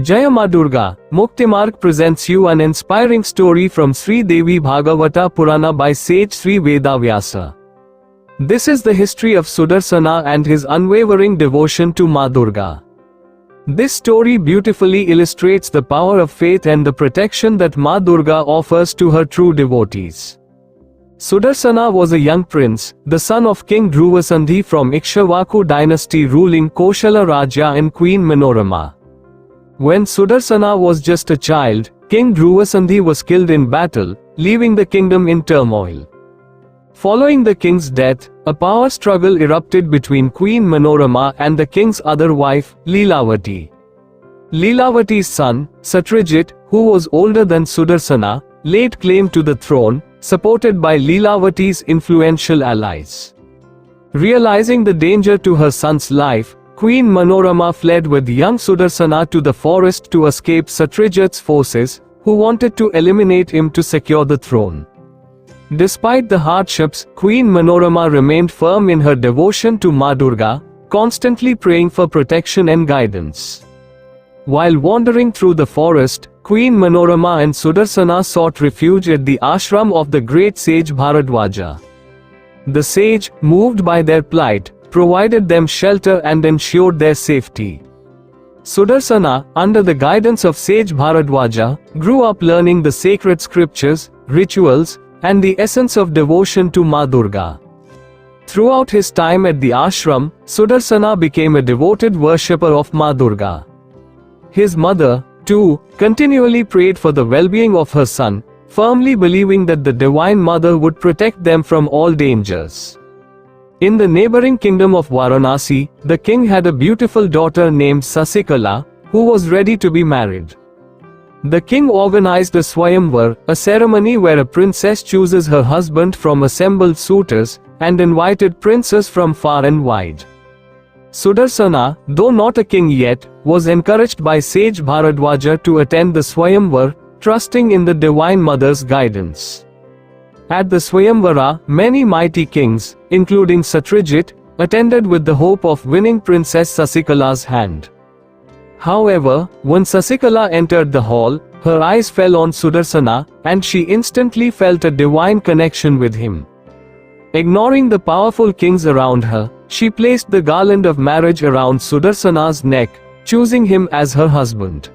Jaya Maa Durga, Mukthi Marg presents you an inspiring story from Sri Devi Bhagavata Purana by sage Sri Veda Vyasa. This is the history of Sudarsana and his unwavering devotion to Maa Durga. This story beautifully illustrates the power of faith and the protection that Maa Durga offers to her true devotees. Sudarsana was a young prince, the son of King Dhruvasandhi from Ikshvaku dynasty ruling Koshala Rajya and Queen Manorama. When Sudarsana was just a child, King Dhruvasandhi was killed in battle, leaving the kingdom in turmoil. Following the king's death, a power struggle erupted between Queen Manorama and the king's other wife, Leelavati. Leelavati's son, Satyajit, who was older than Sudarsana, laid claim to the throne, supported by Leelavati's influential allies. Realizing the danger to her son's life, Queen Manorama fled with young Sudarsana to the forest to escape Satyajit's forces, who wanted to eliminate him to secure the throne. Despite the hardships, Queen Manorama remained firm in her devotion to Maa Durga, constantly praying for protection and guidance. While wandering through the forest, Queen Manorama and Sudarsana sought refuge at the ashram of the great sage Bharadwaja. The sage, moved by their plight, provided them shelter and ensured their safety. Sudarsana, under the guidance of sage Bharadwaja, grew up learning the sacred scriptures, rituals, and the essence of devotion to Maa Durga. Throughout his time at the ashram, Sudarsana became a devoted worshipper of Maa Durga. His mother, too, continually prayed for the well-being of her son, firmly believing that the Divine Mother would protect them from all dangers. In the neighboring kingdom of Varanasi, the king had a beautiful daughter named Sasikala, who was ready to be married. The king organized a swayamvara, a ceremony where a princess chooses her husband from assembled suitors, and invited princes from far and wide. Sudarsana, though not a king yet, was encouraged by sage Bharadwaja to attend the swayamvara, trusting in the Divine Mother's guidance. At the swayamvara, many mighty kings, including Satyajit, attended with the hope of winning Princess Sasikala's hand. However, when Sasikala entered the hall, her eyes fell on Sudarsana, and she instantly felt a divine connection with him. Ignoring the powerful kings around her, she placed the garland of marriage around Sudarsana's neck, choosing him as her husband.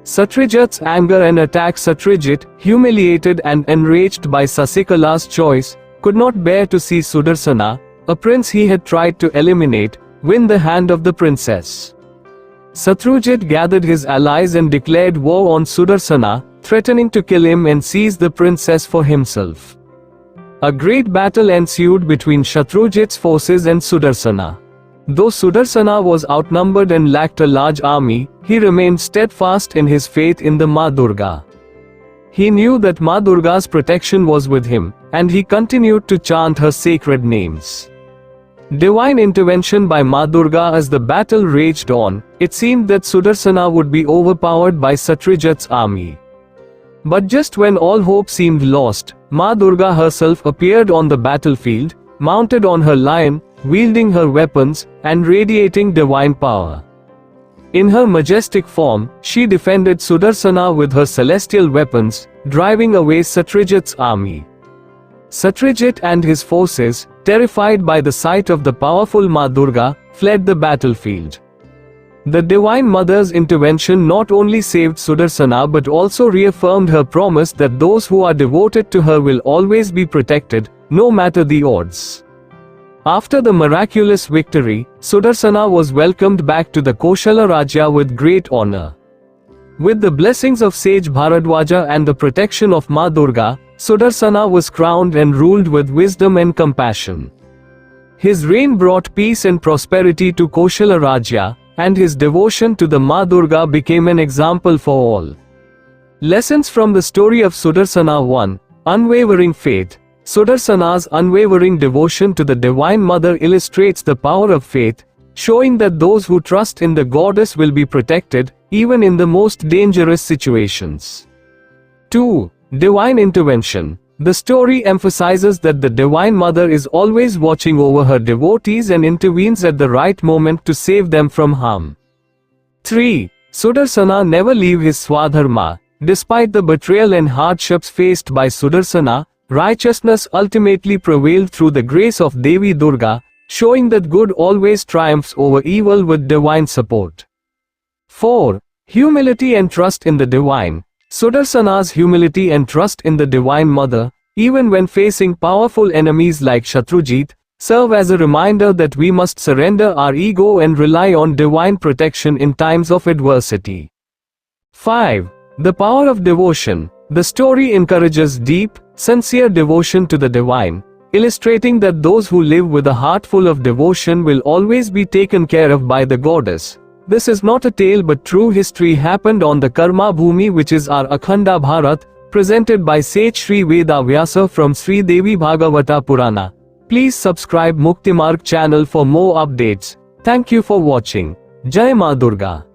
Satyajit's anger and attack. Satyajit, humiliated and enraged by Sasikala's choice, could not bear to see Sudarsana, a prince he had tried to eliminate, win the hand of the princess. Satyajit gathered his allies and declared war on Sudarsana, threatening to kill him and seize the princess for himself. A great battle ensued between Satyajit's forces and Sudarsana. Though Sudarsana was outnumbered and lacked a large army, he remained steadfast in his faith in the Maa Durga. He knew that Maa Durga's protection was with him, and he continued to chant her sacred names. Divine intervention by Maa Durga. As the battle raged on, it seemed that Sudarsana would be overpowered by Satyajit's army. But just when all hope seemed lost, Maa Durga herself appeared on the battlefield, mounted on her lion, wielding her weapons, and radiating divine power. In her majestic form, she defended Sudarsana with her celestial weapons, driving away Satyajit's army. Satyajit and his forces, terrified by the sight of the powerful Maa Durga, fled the battlefield. The Divine Mother's intervention not only saved Sudarsana but also reaffirmed her promise that those who are devoted to her will always be protected, no matter the odds. After the miraculous victory, Sudarsana was welcomed back to the Koshala Rajya with great honor. With the blessings of sage Bharadwaja and the protection of Maa Durga, Sudarsana was crowned and ruled with wisdom and compassion. His reign brought peace and prosperity to Koshala Rajya, and his devotion to the Maa Durga became an example for all. Lessons from the story of Sudarsana. 1. Unwavering faith. Sudarsana's unwavering devotion to the Divine Mother illustrates the power of faith, showing that those who trust in the goddess will be protected, even in the most dangerous situations. 2. Divine intervention. The story emphasizes that the Divine Mother is always watching over her devotees and intervenes at the right moment to save them from harm. 3. Sudarsana never leave his swadharma. Despite the betrayal and hardships faced by Sudarsana, righteousness ultimately prevailed through the grace of Devi Durga, showing that good always triumphs over evil with divine support. 4. Humility and trust in the divine. Sudarsana's humility and trust in the Divine Mother, even when facing powerful enemies like Shatrujit, serve as a reminder that we must surrender our ego and rely on divine protection in times of adversity. 5. The power of devotion. The story encourages deep, sincere devotion to the divine, illustrating that those who live with a heart full of devotion will always be taken care of by the goddess. This is not a tale but true history happened on the Karma Bhumi, which is our Akhanda Bharat, presented by Sage Sri Veda Vyasa from Sri Devi Bhagavata Purana. Please subscribe Mukthi Marg channel for more updates. Thank you for watching. Jai Maa Durga.